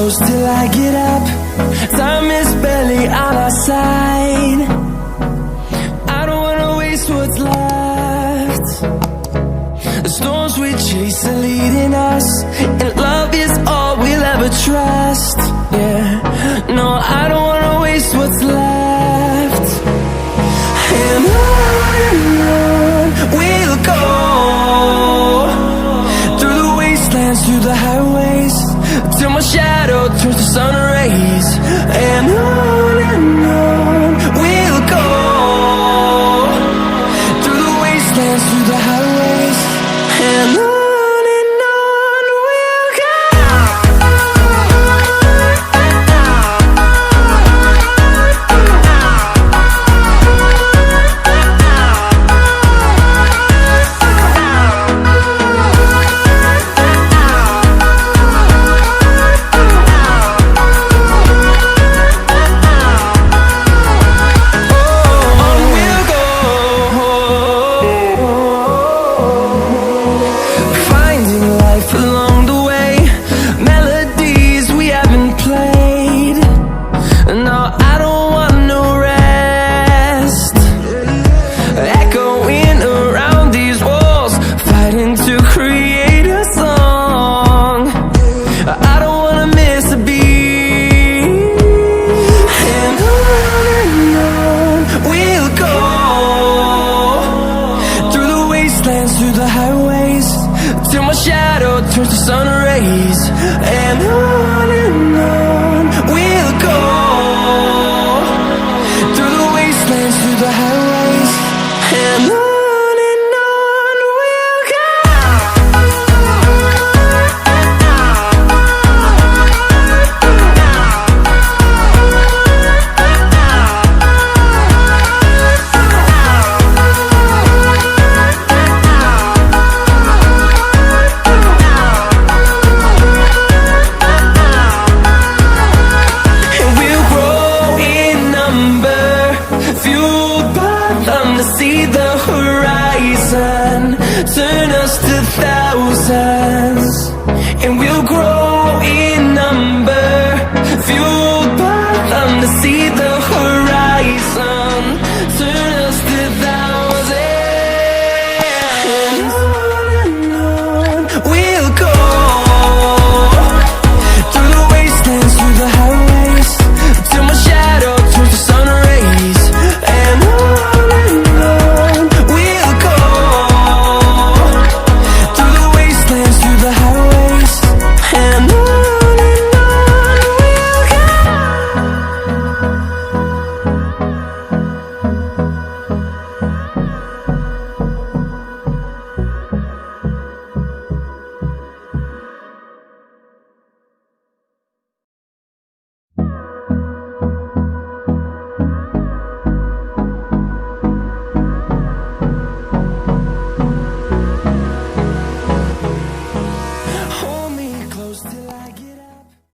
close till I get up. Time is barely on our side. I don't wanna waste what's left. The storms we chase are leading us, and love is all we'll ever trust. Yeah, no, I don't wanna waste what's left. And on we'll go, through the wastelands, through the highways, till my shadow turns to sun rays. And on we'll go, through the wastelands, through the highways, and on we'll go. Through the highways, till my shadow turns to sun rays. And on we'll go, through the wastelands, through the highways, and on we'll go. See the horizon, turn us to thousands.